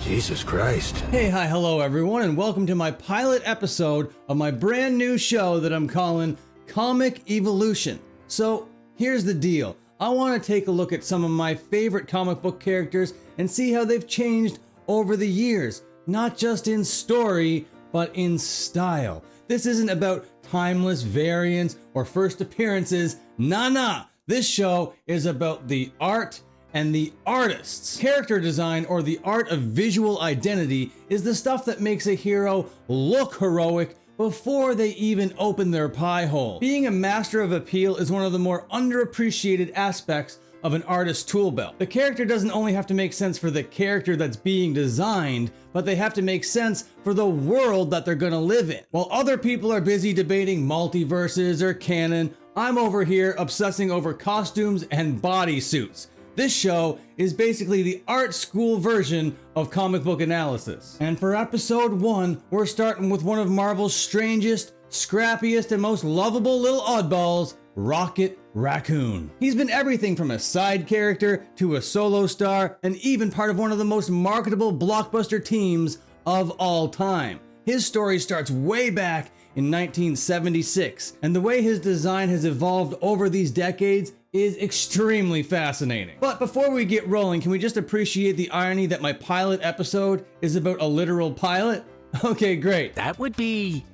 Jesus Christ. Hey, hi, hello everyone, and welcome to my pilot episode of my brand new show that I'm calling Comic Evolution. So, here's the deal. I want to take a look at some of my favorite comic book characters and see how they've changed over the years, not just in story, but in style. This isn't about timeless variants or first appearances. Nah. This show is about the art and the artists. Character design, or the art of visual identity, is the stuff that makes a hero look heroic before they even open their pie hole. Being a master of appeal is one of the more underappreciated aspects of an artist's tool belt. The character doesn't only have to make sense for the character that's being designed, but they have to make sense for the world that they're gonna live in. While other people are busy debating multiverses or canon, I'm over here obsessing over costumes and bodysuits. This show is basically the art school version of comic book analysis. And for episode 1, we're starting with one of Marvel's strangest, scrappiest, and most lovable little oddballs, Rocket Raccoon. He's been everything from a side character to a solo star, and even part of one of the most marketable blockbuster teams of all time. His story starts way back in 1976, and the way his design has evolved over these decades is extremely fascinating. But before we get rolling, can we just appreciate the irony that my pilot episode is about a literal pilot? Okay, great. That would be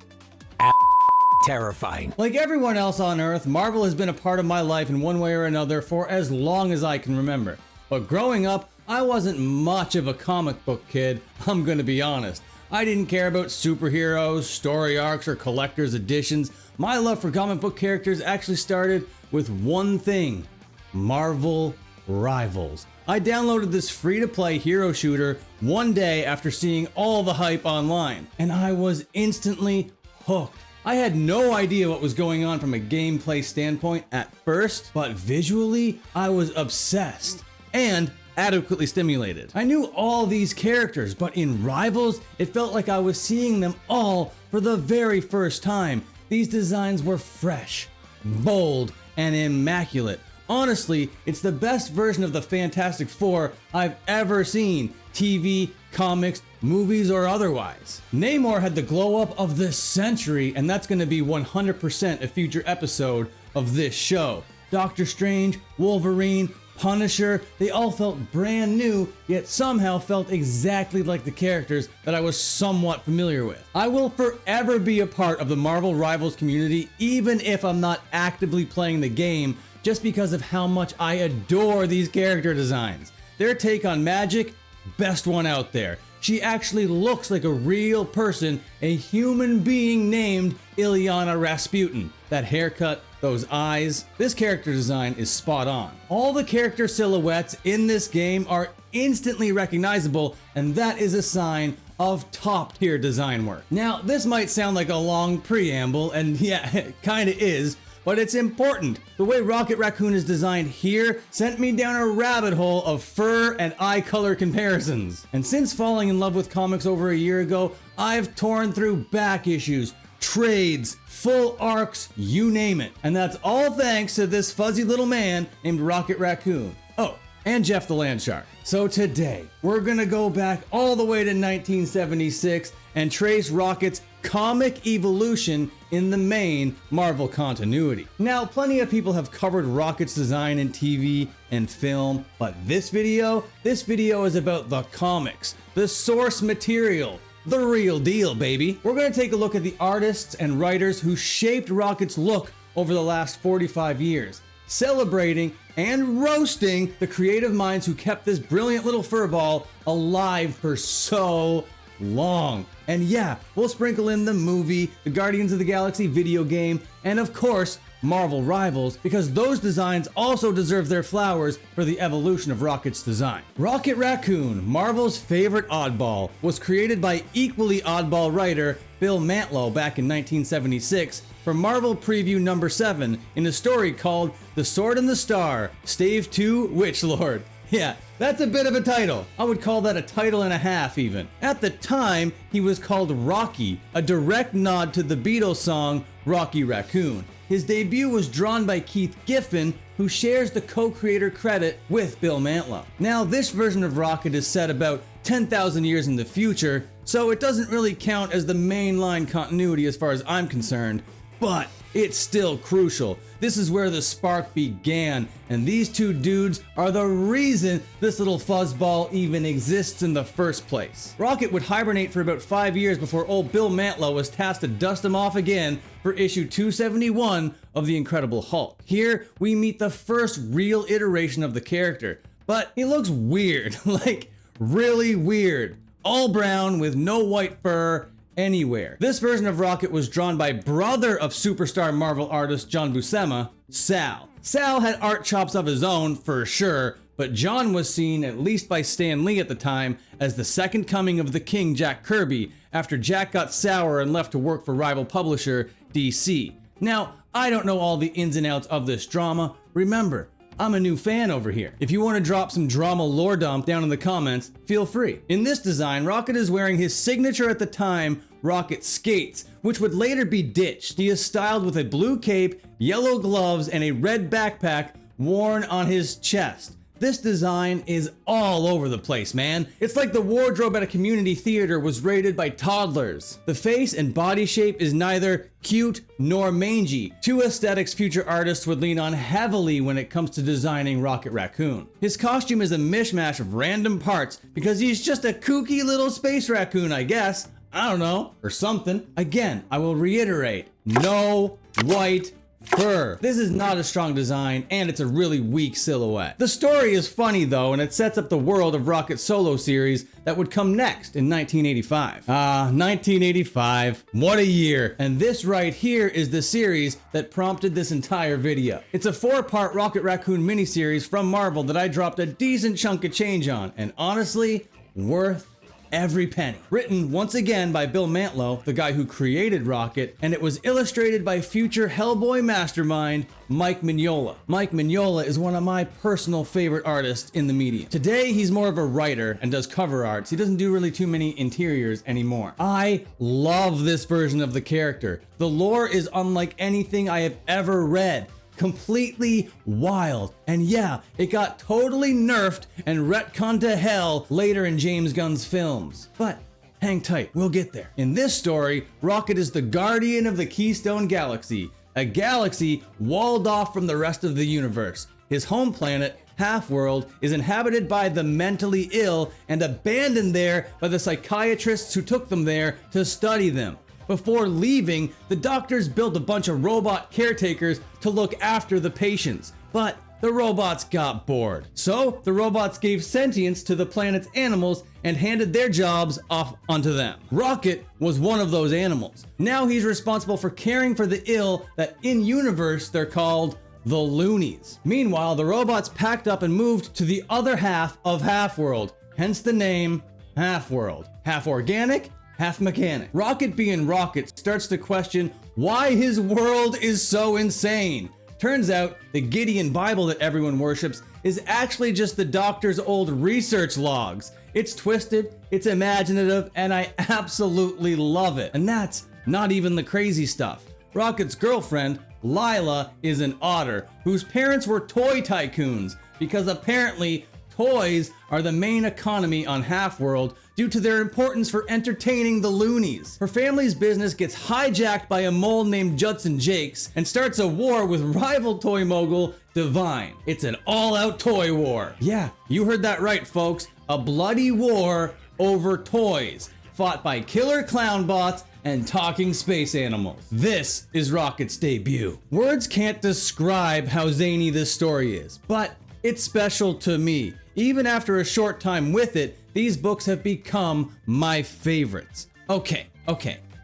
terrifying. Like everyone else on Earth, Marvel has been a part of my life in one way or another for as long as I can remember. But growing up, I wasn't much of a comic book kid, I'm gonna be honest. I didn't care about superheroes, story arcs, or collector's editions. My love for comic book characters actually started with one thing: Marvel Rivals. I downloaded this free-to-play hero shooter one day after seeing all the hype online, and I was instantly hooked. I had no idea what was going on from a gameplay standpoint at first, but visually, I was obsessed and adequately stimulated. I knew all these characters, but in Rivals, it felt like I was seeing them all for the very first time. These designs were fresh, bold, and immaculate. Honestly, it's the best version of the Fantastic Four I've ever seen, TV, comics, movies, or otherwise. Namor had the glow up of the century, and that's going to be 100% a future episode of this show. Doctor Strange, Wolverine, Punisher, they all felt brand new, yet somehow felt exactly like the characters that I was somewhat familiar with. I will forever be a part of the Marvel Rivals community, even if I'm not actively playing the game, just because of how much I adore these character designs. Their take on magic, best one out there. She actually looks like a real person, a human being named Ilyana Rasputin. That haircut, those eyes, this character design is spot on. All the character silhouettes in this game are instantly recognizable, and that is a sign of top tier design work. Now, this might sound like a long preamble, and yeah, it kinda is, but it's important. The way Rocket Raccoon is designed here sent me down a rabbit hole of fur and eye color comparisons. And since falling in love with comics over a year ago, I've torn through back issues, trades, full arcs, you name it. And that's all thanks to this fuzzy little man named Rocket Raccoon. Oh, and Jeff the Land Shark. So today, we're gonna go back all the way to 1976 and trace Rocket's comic evolution in the main Marvel continuity. Now, plenty of people have covered Rocket's design in TV and film, but this video is about the comics, the source material, the real deal, baby. We're gonna take a look at the artists and writers who shaped Rocket's look over the last 45 years, celebrating and roasting the creative minds who kept this brilliant little furball alive for so long. And yeah, we'll sprinkle in the movie, the Guardians of the Galaxy video game, and of course, Marvel Rivals, because those designs also deserve their flowers for the evolution of Rocket's design. Rocket Raccoon, Marvel's favorite oddball, was created by equally oddball writer Bill Mantlo back in 1976 for Marvel Preview number 7 in a story called The Sword and the Star, Stave 2 Witch Lord. Yeah, that's a bit of a title. I would call that a title and a half even. At the time, he was called Rocky, a direct nod to the Beatles song Rocky Raccoon. His debut was drawn by Keith Giffen, who shares the co-creator credit with Bill Mantlo. Now, this version of Rocket is set about 10,000 years in the future, so it doesn't really count as the mainline continuity as far as I'm concerned, but it's still crucial. This is where the spark began, and these two dudes are the reason this little fuzzball even exists in the first place. Rocket would hibernate for about 5 years before old Bill Mantlo was tasked to dust him off again for issue 271 of The Incredible Hulk. Here, we meet the first real iteration of the character, but he looks weird, like really weird. All brown with no white fur anywhere. This version of Rocket was drawn by brother of superstar Marvel artist John Buscema, Sal. Sal had art chops of his own for sure, but John was seen, at least by Stan Lee at the time, as the second coming of the King Jack Kirby after Jack got sour and left to work for rival publisher DC. Now, I don't know all the ins and outs of this drama. Remember, I'm a new fan over here. If you want to drop some drama lore dump down in the comments, feel free. In this design, Rocket is wearing his signature at the time, Rocket skates, which would later be ditched. He is styled with a blue cape, yellow gloves, and a red backpack worn on his chest. This design is all over the place, man. It's like the wardrobe at a community theater was rated by toddlers. The face and body shape is neither cute nor mangy, two aesthetics future artists would lean on heavily when it comes to designing Rocket Raccoon. His costume is a mishmash of random parts because he's just a kooky little space raccoon, I guess. I don't know, or something. Again, I will reiterate, no white fur. This is not a strong design, and it's a really weak silhouette. The story is funny though, and it sets up the world of Rocket's solo series that would come next in 1985. 1985, what a year. And this right here is the series that prompted this entire video. It's a 4-part Rocket Raccoon miniseries from Marvel that I dropped a decent chunk of change on, and honestly, worth every penny. Written once again by Bill Mantlo, the guy who created Rocket, and it was illustrated by future Hellboy mastermind Mike Mignola. Mike Mignola is one of my personal favorite artists in the medium. Today he's more of a writer and does cover arts. He doesn't do really too many interiors anymore. I love this version of the character. The lore is unlike anything I have ever read. Completely wild. And yeah, it got totally nerfed and retconned to hell later in James Gunn's films. But hang tight, we'll get there. In this story, Rocket is the guardian of the Keystone Galaxy, a galaxy walled off from the rest of the universe. His home planet, Halfworld, is inhabited by the mentally ill and abandoned there by the psychiatrists who took them there to study them. Before leaving, the doctors built a bunch of robot caretakers to look after the patients, but the robots got bored. So the robots gave sentience to the planet's animals and handed their jobs off onto them. Rocket was one of those animals. Now he's responsible for caring for the ill that in universe they're called the Loonies. Meanwhile, the robots packed up and moved to the other half of Halfworld, hence the name Halfworld. Half organic, half mechanic. Rocket being Rocket starts to question why his world is so insane. Turns out the Gideon Bible that everyone worships is actually just the doctor's old research logs. It's twisted, it's imaginative, and I absolutely love it. And that's not even the crazy stuff. Rocket's girlfriend, Lila, is an otter whose parents were toy tycoons because apparently toys are the main economy on Halfworld due to their importance for entertaining the loonies. Her family's business gets hijacked by a mole named Judson Jakes and starts a war with rival toy mogul Divine. It's an all-out toy war. Yeah, you heard that right, folks. A bloody war over toys, fought by killer clown bots and talking space animals. This is Rocket's debut. Words can't describe how zany this story is, but it's special to me. Even after a short time with it, these books have become my favorites. Okay,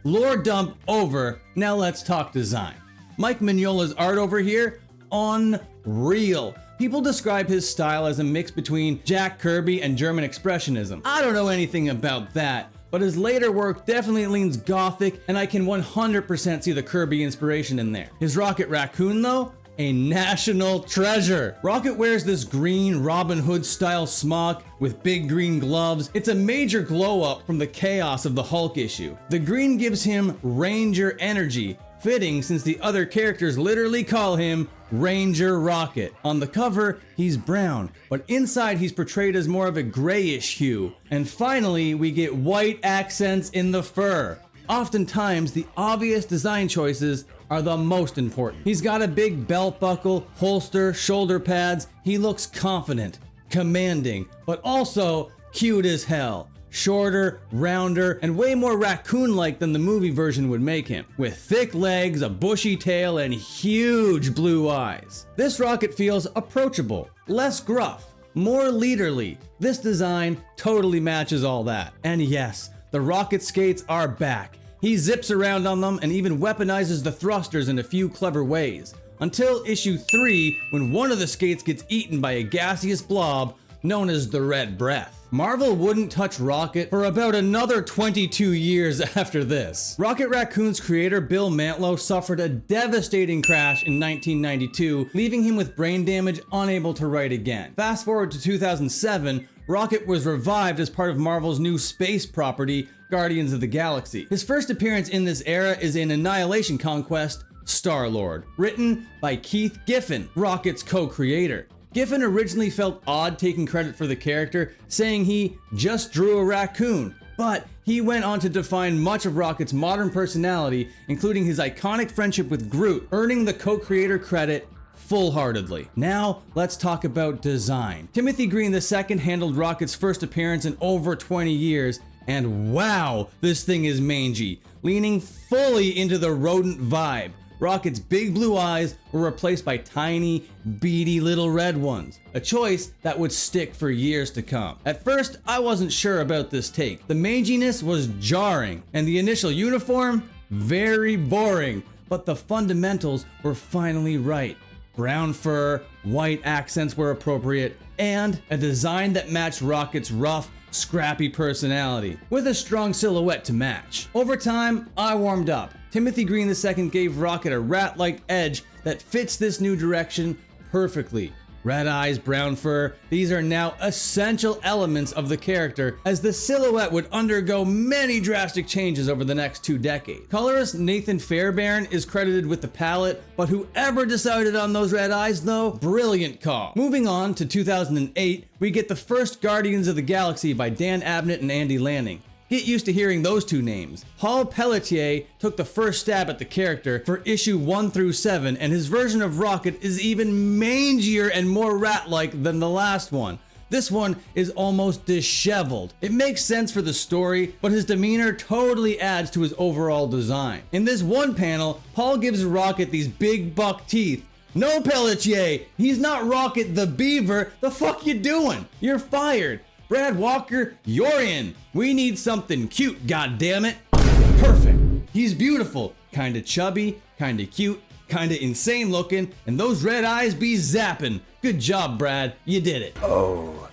lore dump over, now let's talk design. Mike Mignola's art over here, unreal. People describe his style as a mix between Jack Kirby and German Expressionism. I don't know anything about that, but his later work definitely leans gothic, and I can 100% see the Kirby inspiration in there. His Rocket Raccoon though? A national treasure. Rocket wears this green Robin Hood style smock with big green gloves. It's a major glow up from the chaos of the Hulk issue. The green gives him Ranger energy, fitting since the other characters literally call him Ranger Rocket. On the cover, he's brown, but inside he's portrayed as more of a grayish hue. And finally, we get white accents in the fur. Oftentimes, the obvious design choices are the most important. He's got a big belt buckle, holster, shoulder pads. He looks confident, commanding, but also cute as hell. Shorter, rounder, and way more raccoon-like than the movie version would make him, with thick legs, a bushy tail, and huge blue eyes. This Rocket feels approachable, less gruff, more leaderly. This design totally matches all that. And yes, the Rocket skates are back. He zips around on them and even weaponizes the thrusters in a few clever ways. Until issue 3, when one of the skates gets eaten by a gaseous blob known as the Red Breath. Marvel wouldn't touch Rocket for about another 22 years after this. Rocket Raccoon's creator Bill Mantlo suffered a devastating crash in 1992, leaving him with brain damage, unable to write again. Fast forward to 2007, Rocket was revived as part of Marvel's new space property, Guardians of the Galaxy. His first appearance in this era is in Annihilation Conquest: Star-Lord, written by Keith Giffen, Rocket's co-creator. Giffen originally felt odd taking credit for the character, saying he just drew a raccoon, but he went on to define much of Rocket's modern personality, including his iconic friendship with Groot, earning the co-creator credit full-heartedly. Now, let's talk about design. Timothy Green II handled Rocket's first appearance in over 20 years, and wow, this thing is mangy, leaning fully into the rodent vibe. Rocket's big blue eyes were replaced by tiny, beady little red ones, a choice that would stick for years to come. At first, I wasn't sure about this take. The manginess was jarring, and the initial uniform, very boring, but the fundamentals were finally right. Brown fur, white accents were appropriate, and a design that matched Rocket's rough, scrappy personality, with a strong silhouette to match. Over time, I warmed up. Timothy Green II gave Rocket a rat-like edge that fits this new direction perfectly. Red eyes, brown fur, these are now essential elements of the character, as the silhouette would undergo many drastic changes over the next 2 decades. Colorist Nathan Fairbairn is credited with the palette, but whoever decided on those red eyes though, brilliant call. Moving on to 2008, we get the first Guardians of the Galaxy by Dan Abnett and Andy Lanning. Get used to hearing those two names. Paul Pelletier took the first stab at the character for issue 1 through 7, and his version of Rocket is even mangier and more rat-like than the last one. This one is almost disheveled. It makes sense for the story, but his demeanor totally adds to his overall design. In this one panel, Paul gives Rocket these big buck teeth. No, Pelletier, he's not Rocket the Beaver. The fuck you doing? You're fired. Brad Walker, you're in. We need something cute, goddammit. Perfect. He's beautiful, kinda chubby, kinda cute, kinda insane looking, and those red eyes be zapping. Good job, Brad. You did it. Oh,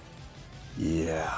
yeah.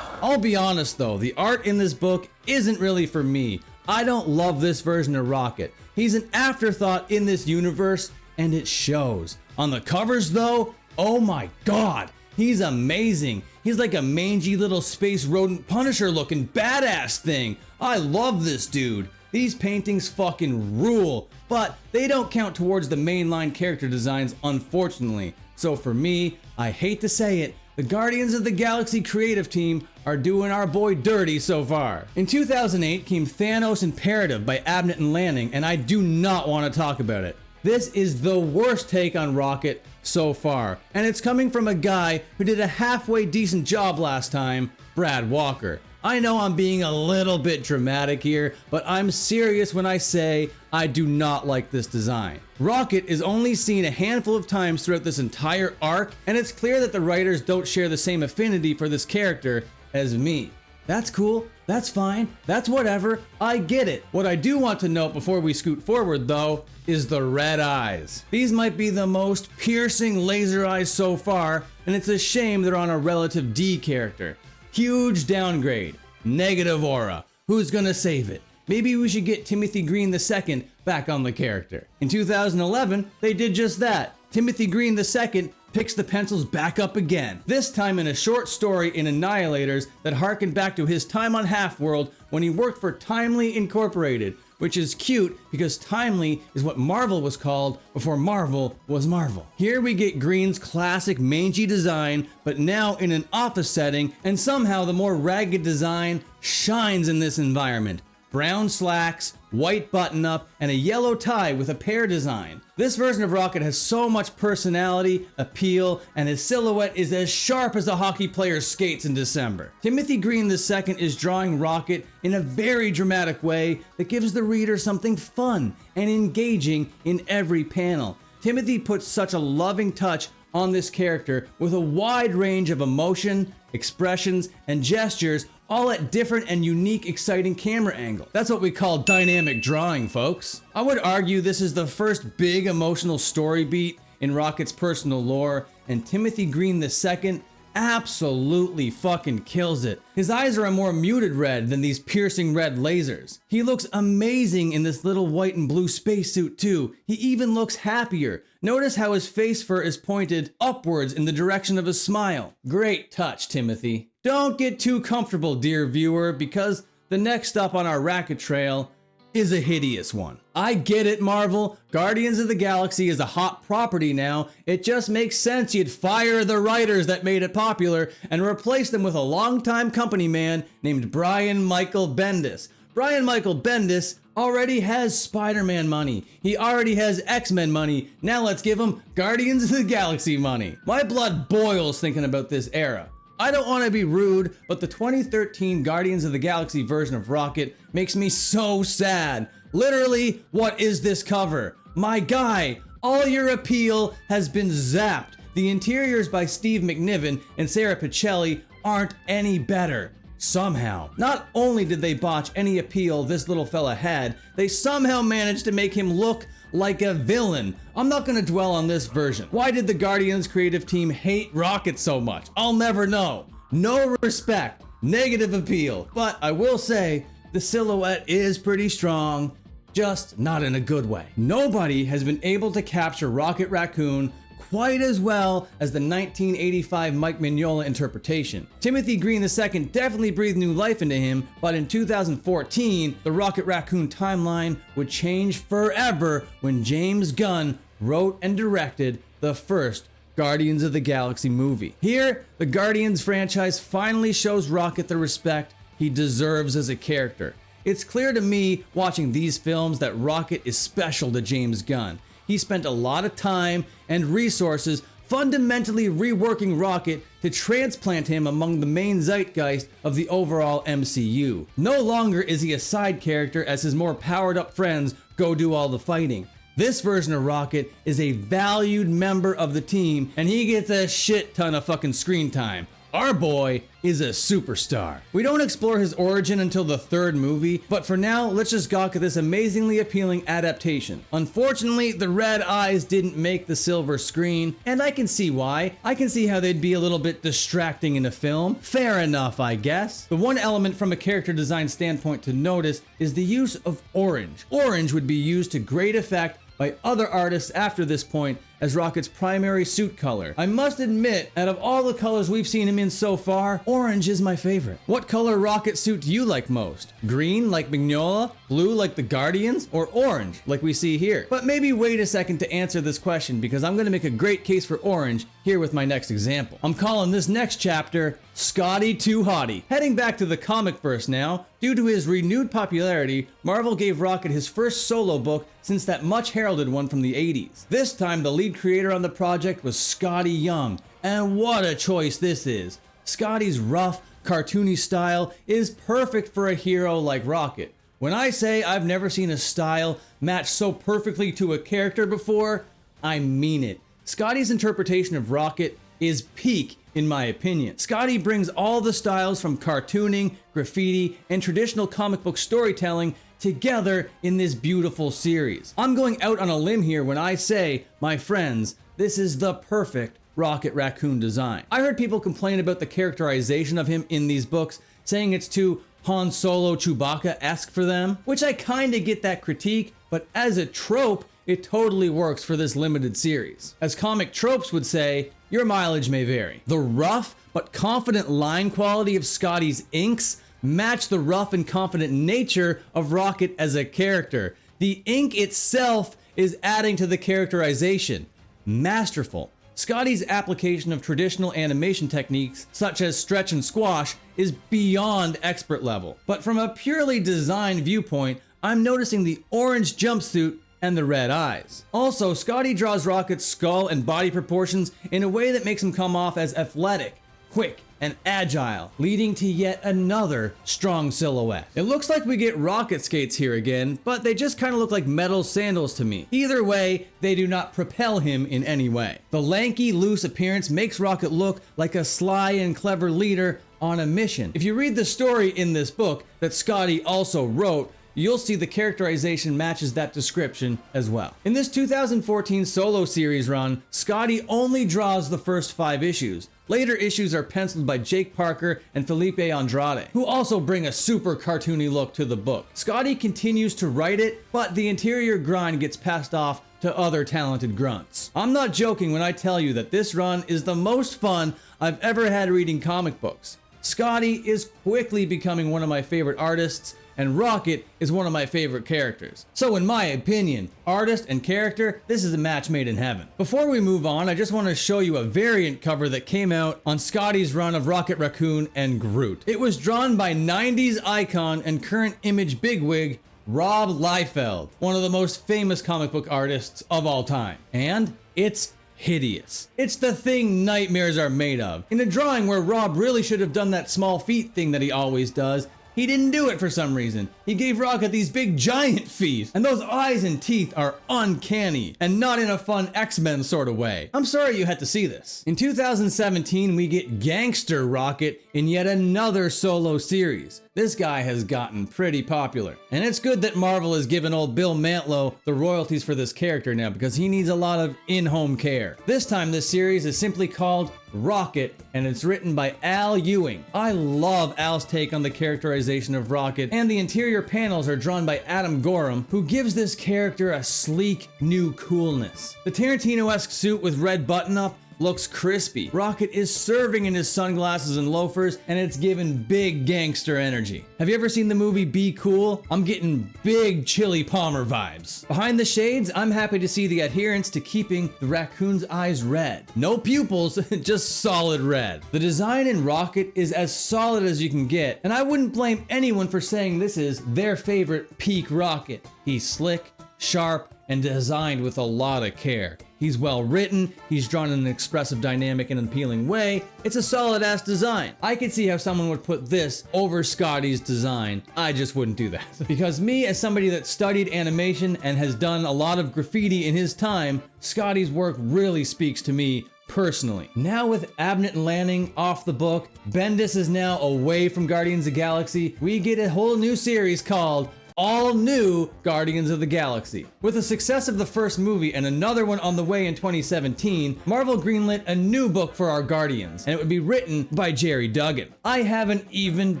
I'll be honest though, the art in this book isn't really for me. I don't love this version of Rocket. He's an afterthought in this universe, and it shows. On the covers though, oh my god, he's amazing. He's like a mangy little space rodent Punisher looking badass thing. I love this dude. These paintings fucking rule, but they don't count towards the mainline character designs, unfortunately. So for me, I hate to say it, the Guardians of the Galaxy creative team are doing our boy dirty so far. In 2008 came Thanos Imperative by Abnett and Lanning, and I do not want to talk about it. This is the worst take on Rocket so far, and it's coming from a guy who did a halfway decent job last time, Brad Walker. I know I'm being a little bit dramatic here, but I'm serious when I say I do not like this design. Rocket is only seen a handful of times throughout this entire arc, and it's clear that the writers don't share the same affinity for this character as me. That's cool, that's fine, that's whatever, I get it. What I do want to note before we scoot forward though, is the red eyes. These might be the most piercing laser eyes so far, and it's a shame they're on a relative D character. Huge downgrade, negative aura, who's gonna save it? Maybe we should get Timothy Green II back on the character. In 2011, they did just that. Timothy Green II picks the pencils back up again, this time in a short story in Annihilators that harkened back to his time on Halfworld when he worked for Timely Incorporated, which is cute because timely is what Marvel was called before Marvel was Marvel. Here we get Green's classic mangy design, but now in an office setting, and somehow the more ragged design shines in this environment. Brown slacks, white button-up, and a yellow tie with a pear design. This version of Rocket has so much personality, appeal, and his silhouette is as sharp as a hockey player's skates in December. Timothy Green II is drawing Rocket in a very dramatic way that gives the reader something fun and engaging in every panel. Timothy puts such a loving touch on this character with a wide range of emotion, expressions, and gestures, all at different and unique, exciting camera angles. That's what we call dynamic drawing, folks. I would argue this is the first big emotional story beat in Rocket's personal lore, and Timothy Green II absolutely fucking kills it. His eyes are a more muted red than these piercing red lasers. He looks amazing in this little white and blue spacesuit too. He even looks happier. Notice how his face fur is pointed upwards in the direction of a smile. Great touch, Timothy. Don't get too comfortable, dear viewer, because the next stop on our racket trail is a hideous one. I get it, Marvel. Guardians of the Galaxy is a hot property now. It just makes sense you'd fire the writers that made it popular and replace them with a longtime company man named Brian Michael Bendis. Brian Michael Bendis already has Spider-Man money. He already has X-Men money. Now let's give him Guardians of the Galaxy money. My blood boils thinking about this era. I don't want to be rude, but the 2013 Guardians of the Galaxy version of Rocket makes me so sad. Literally, what is this cover? My guy, all your appeal has been zapped. The interiors by Steve McNiven and Sarah Pichelli aren't any better. Somehow. Not only did they botch any appeal this little fella had, they somehow managed to make him look like a villain. I'm not gonna dwell on this version. Why did the Guardians creative team hate Rocket so much? I'll never know. No respect, negative appeal. But I will say, the silhouette is pretty strong, just not in a good way. Nobody has been able to capture Rocket Raccoon quite as well as the 1985 Mike Mignola interpretation. Timothy Green II definitely breathed new life into him, but in 2014, the Rocket Raccoon timeline would change forever when James Gunn wrote and directed the first Guardians of the Galaxy movie. Here, the Guardians franchise finally shows Rocket the respect he deserves as a character. It's clear to me watching these films that Rocket is special to James Gunn. He spent a lot of time and resources fundamentally reworking Rocket to transplant him among the main zeitgeist of the overall MCU. No longer is he a side character as his more powered up friends go do all the fighting. This version of Rocket is a valued member of the team, and he gets a shit ton of fucking screen time. Our boy is a superstar. We don't explore his origin until the third movie, but for now, let's just gawk at this amazingly appealing adaptation. Unfortunately, the red eyes didn't make the silver screen, and I can see why. I can see how they'd be a little bit distracting in a film. Fair enough, I guess. The one element from a character design standpoint to notice is the use of orange. Orange would be used to great effect by other artists after this point as Rocket's primary suit color. I must admit, out of all the colors we've seen him in so far, orange is my favorite. What color Rocket suit do you like most? Green like Mignola, blue like the Guardians, or orange like we see here? But maybe wait a second to answer this question because I'm gonna make a great case for orange here with my next example. I'm calling this next chapter Scotty Too Hottie. Heading back to the comic verse now, due to his renewed popularity, Marvel gave Rocket his first solo book since that much heralded one from the 80s. This time the lead creator on the project was Scotty Young, and what a choice this is. Scotty's rough, cartoony style is perfect for a hero like Rocket. When I say I've never seen a style match so perfectly to a character before, I mean it. Scotty's interpretation of Rocket is peak in my opinion. Scotty brings all the styles from cartooning, graffiti, and traditional comic book storytelling together in this beautiful series. I'm going out on a limb here when I say, my friends, this is the perfect Rocket Raccoon design. I heard people complain about the characterization of him in these books, saying it's too Han Solo Chewbacca-esque for them, which I kinda get that critique, but as a trope, it totally works for this limited series. As comic tropes would say, your mileage may vary. The rough but confident line quality of Scotty's inks, match the rough and confident nature of Rocket as a character. The ink itself is adding to the characterization. Masterful. Scotty's application of traditional animation techniques, such as stretch and squash, is beyond expert level. But from a purely design viewpoint, I'm noticing the orange jumpsuit and the red eyes. Also, Scotty draws Rocket's skull and body proportions in a way that makes him come off as athletic, quick, and agile, leading to yet another strong silhouette. It looks like we get rocket skates here again, but they just kind of look like metal sandals to me. Either way, they do not propel him in any way. The lanky, loose appearance makes Rocket look like a sly and clever leader on a mission. If you read the story in this book that Scotty also wrote, you'll see the characterization matches that description as well. In this 2014 solo series run, Scotty only draws the first 5 issues. Later issues are penciled by Jake Parker and Felipe Andrade, who also bring a super cartoony look to the book. Scotty continues to write it, but the interior grind gets passed off to other talented grunts. I'm not joking when I tell you that this run is the most fun I've ever had reading comic books. Scotty is quickly becoming one of my favorite artists, and Rocket is one of my favorite characters. So in my opinion, artist and character, this is a match made in heaven. Before we move on, I just want to show you a variant cover that came out on Scotty's run of Rocket, Raccoon, and Groot. It was drawn by 90s icon and current Image bigwig, Rob Liefeld, one of the most famous comic book artists of all time. And it's hideous. It's the thing nightmares are made of. In a drawing where Rob really should have done that small feet thing that he always does, he didn't do it for some reason. He gave Rocket these big giant feet, and those eyes and teeth are uncanny, and not in a fun X-Men sort of way. I'm sorry you had to see this. In 2017, we get Gangster Rocket in yet another solo series. This guy has gotten pretty popular. And it's good that Marvel has given old Bill Mantlo the royalties for this character now, because he needs a lot of in-home care. This time this series is simply called Rocket, and it's written by Al Ewing. I love Al's take on the characterization of Rocket, and the interior panels are drawn by Adam Gorham, who gives this character a sleek, new coolness. The Tarantino-esque suit with red button-up looks crispy. Rocket is serving in his sunglasses and loafers, and it's given big gangster energy. Have you ever seen the movie Be Cool? I'm getting big Chili Palmer vibes. Behind the shades, I'm happy to see the adherence to keeping the raccoon's eyes red. No pupils, just solid red. The design in Rocket is as solid as you can get, and I wouldn't blame anyone for saying this is their favorite peak Rocket. He's slick, sharp, and designed with a lot of care. He's well written, he's drawn in an expressive, dynamic, and appealing way. It's a solid ass design. I could see how someone would put this over Scotty's design. I just wouldn't do that. Because me, as somebody that studied animation and has done a lot of graffiti in his time, Scotty's work really speaks to me personally. Now with Abnett and Lanning off the book, Bendis is now away from Guardians of the Galaxy, we get a whole new series called All New Guardians of the Galaxy. With the success of the first movie and another one on the way in 2017, Marvel greenlit a new book for our Guardians, and it would be written by Jerry Duggan. I haven't even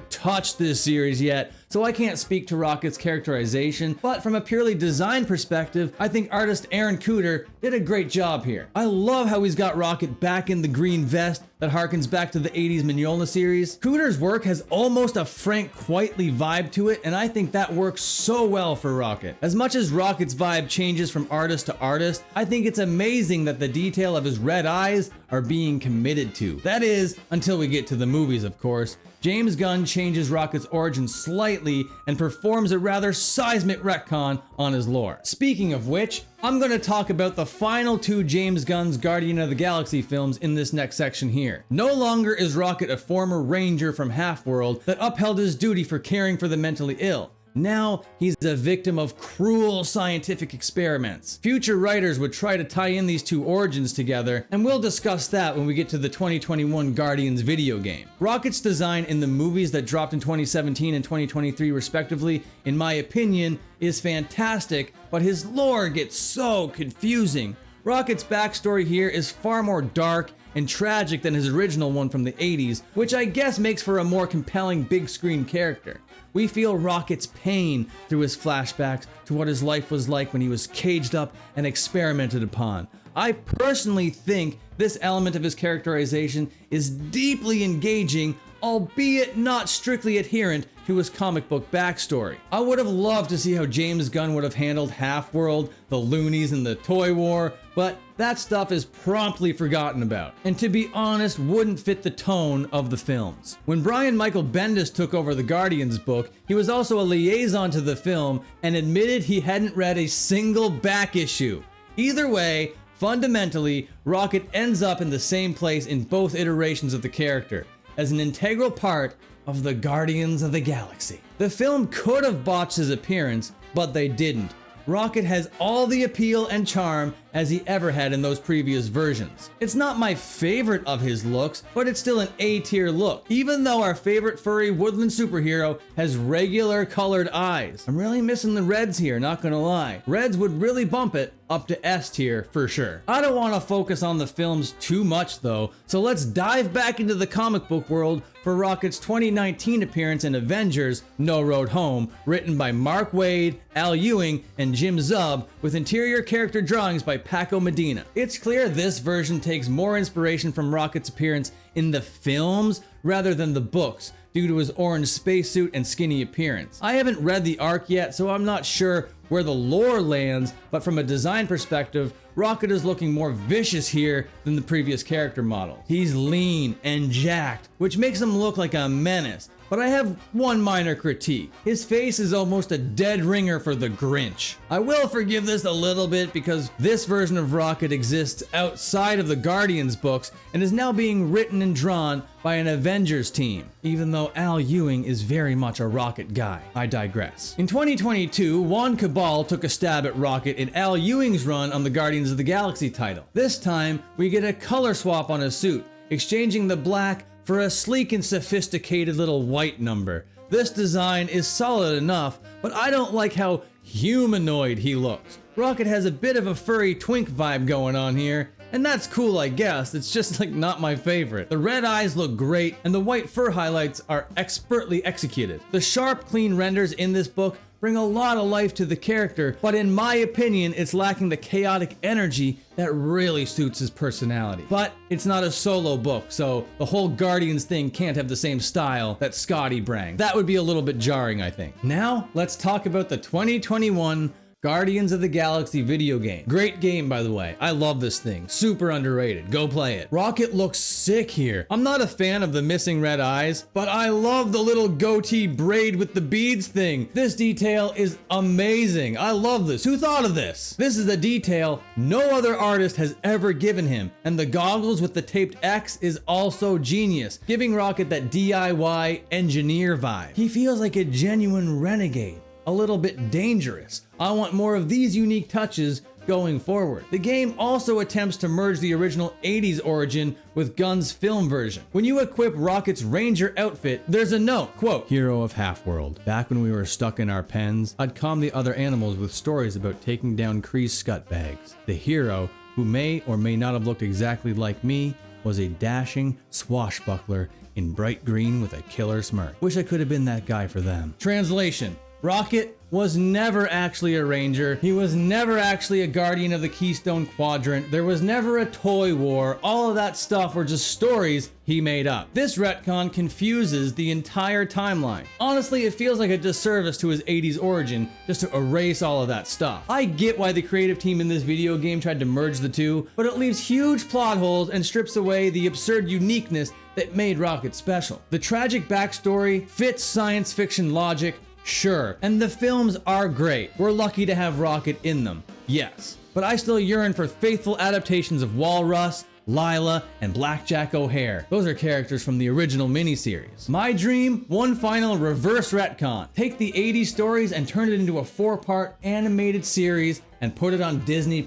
touched this series yet, so I can't speak to Rocket's characterization, but from a purely design perspective, I think artist Aaron Cooter did a great job here. I love how he's got Rocket back in the green vest that harkens back to the 80s Mignola series. Cooter's work has almost a Frank Quitely vibe to it, and I think that works so well for Rocket. As much as Rocket's vibe changes from artist to artist, I think it's amazing that the detail of his red eyes are being committed to. That is, until we get to the movies, of course. James Gunn changes Rocket's origin slightly and performs a rather seismic retcon on his lore. Speaking of which, I'm going to talk about the final 2 James Gunn's Guardian of the Galaxy films in this next section here. No longer is Rocket a former ranger from Halfworld that upheld his duty for caring for the mentally ill. Now, he's a victim of cruel scientific experiments. Future writers would try to tie in these 2 origins together, and we'll discuss that when we get to the 2021 Guardians video game. Rocket's design in the movies that dropped in 2017 and 2023 respectively, in my opinion, is fantastic, but his lore gets so confusing. Rocket's backstory here is far more dark and tragic than his original one from the 80s, which I guess makes for a more compelling big screen character. We feel Rocket's pain through his flashbacks to what his life was like when he was caged up and experimented upon. I personally think this element of his characterization is deeply engaging albeit not strictly adherent to his comic book backstory. I would have loved to see how James Gunn would have handled Halfworld, the Loonies, and the Toy War, but that stuff is promptly forgotten about, and to be honest, wouldn't fit the tone of the films. When Brian Michael Bendis took over the Guardians book, he was also a liaison to the film and admitted he hadn't read a single back issue. Either way, fundamentally, Rocket ends up in the same place in both iterations of the character, as an integral part of the Guardians of the Galaxy. The film could have botched his appearance, but they didn't. Rocket has all the appeal and charm as he ever had in those previous versions. It's not my favorite of his looks, but it's still an A-tier look, even though our favorite furry woodland superhero has regular colored eyes. I'm really missing the reds here, not gonna lie. Reds would really bump it up to S tier for sure. I don't want to focus on the films too much though, so let's dive back into the comic book world for Rocket's 2019 appearance in Avengers: No Road Home, written by Mark Waid, Al Ewing, and Jim Zub, with interior character drawings by Paco Medina. It's clear this version takes more inspiration from Rocket's appearance in the films rather than the books, due to his orange spacesuit and skinny appearance. I haven't read the arc yet, so I'm not sure where the lore lands, but from a design perspective, Rocket is looking more vicious here than the previous character model. He's lean and jacked, which makes him look like a menace. But I have one minor critique. His face is almost a dead ringer for the Grinch. I will forgive this a little bit because this version of Rocket exists outside of the Guardians books and is now being written and drawn by an Avengers team, even though Al Ewing is very much a Rocket guy. I digress. In 2022, Juan Cabal took a stab at Rocket in Al Ewing's run on the Guardians of the Galaxy title. This time, we get a color swap on his suit, exchanging the black for a sleek and sophisticated little white number. This design is solid enough, but I don't like how humanoid he looks. Rocket has a bit of a furry twink vibe going on here, and that's cool I guess, it's just like not my favorite. The red eyes look great, and the white fur highlights are expertly executed. The sharp, clean renders in this book bring a lot of life to the character, but in my opinion, it's lacking the chaotic energy that really suits his personality. But it's not a solo book, so the whole Guardians thing can't have the same style that Scotty brings. That would be a little bit jarring, I think. Now, let's talk about the 2021 Guardians of the Galaxy video game. Great game, by the way. I love this thing. Super underrated. Go play it. Rocket looks sick here. I'm not a fan of the missing red eyes, but I love the little goatee braid with the beads thing. This detail is amazing. I love this. Who thought of this? This is a detail no other artist has ever given him, and the goggles with the taped X is also genius, giving Rocket that DIY engineer vibe. He feels like a genuine renegade. A little bit dangerous. I want more of these unique touches going forward. The game also attempts to merge the original 80s origin with Gunn's film version. When you equip Rocket's Ranger outfit, there's a note, quote, "Hero of Halfworld. Back when we were stuck in our pens, I'd calm the other animals with stories about taking down Kree's scutbags. The hero, who may or may not have looked exactly like me, was a dashing swashbuckler in bright green with a killer smirk. Wish I could have been that guy for them." Translation: Rocket was never actually a Ranger. He was never actually a Guardian of the Keystone Quadrant. There was never a toy war. All of that stuff were just stories he made up. This retcon confuses the entire timeline. Honestly, it feels like a disservice to his 80s origin just to erase all of that stuff. I get why the creative team in this video game tried to merge the two, but it leaves huge plot holes and strips away the absurd uniqueness that made Rocket special. The tragic backstory fits science fiction logic, sure, and the films are great. We're lucky to have Rocket in them, yes. But I still yearn for faithful adaptations of Walrus, Lila, and Blackjack O'Hare. Those are characters from the original miniseries. My dream, one final reverse retcon. Take the 80s stories and turn it into a 4-part animated series and put it on Disney+.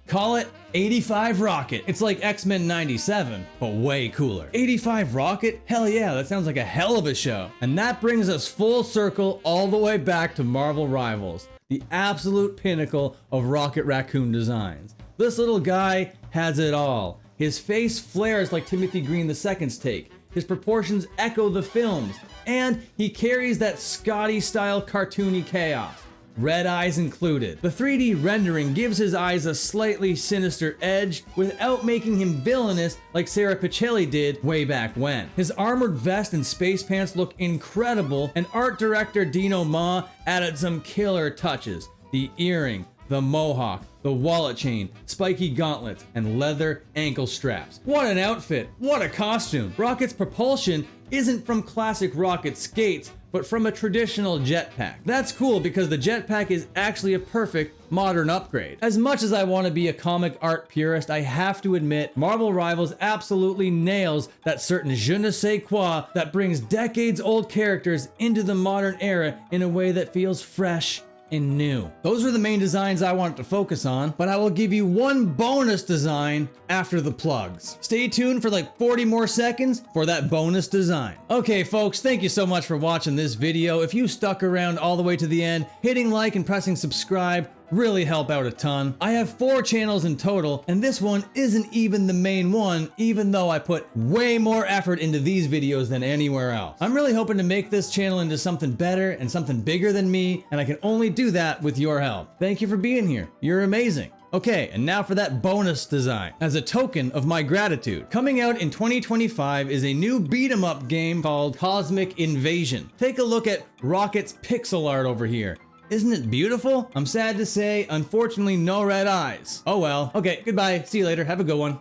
Call it 85 Rocket. It's like X-Men 97, but way cooler. 85 Rocket? Hell yeah, that sounds like a hell of a show. And that brings us full circle all the way back to Marvel Rivals, the absolute pinnacle of Rocket Raccoon designs. This little guy has it all. His face flares like Timothy Green II's take. His proportions echo the films. And he carries that Scotty-style cartoony chaos. red eyes included. The 3D rendering gives his eyes a slightly sinister edge without making him villainous like Sarah Pichelli did way back when. His armored vest and space pants look incredible, and art director Dino Ma added some killer touches. The earring, the mohawk, the wallet chain, spiky gauntlets, and leather ankle straps. What an outfit! What a costume! Rocket's propulsion isn't from classic Rocket skates, but from a traditional jetpack. That's cool because the jetpack is actually a perfect modern upgrade. As much as I want to be a comic art purist, I have to admit Marvel Rivals absolutely nails that certain je ne sais quoi that brings decades old characters into the modern era in a way that feels fresh and new. Those are the main designs I wanted to focus on, but I will give you one bonus design after the plugs. Stay tuned for like 40 more seconds for that bonus design. Okay folks, thank you so much for watching this video. If you stuck around all the way to the end, hitting like and pressing subscribe really help out a ton. I have 4 channels in total, and this one isn't even the main one, even though I put way more effort into these videos than anywhere else. I'm really hoping to make this channel into something better and something bigger than me, and I can only do that with your help. Thank you for being here. You're amazing. Okay, and now for that bonus design. As a token of my gratitude, coming out in 2025 is a new beat-em-up game called Cosmic Invasion. Take a look at Rocket's pixel art over here. Isn't it beautiful? I'm sad to say, unfortunately no red eyes. Oh well. Okay, goodbye. See you later. Have a good one.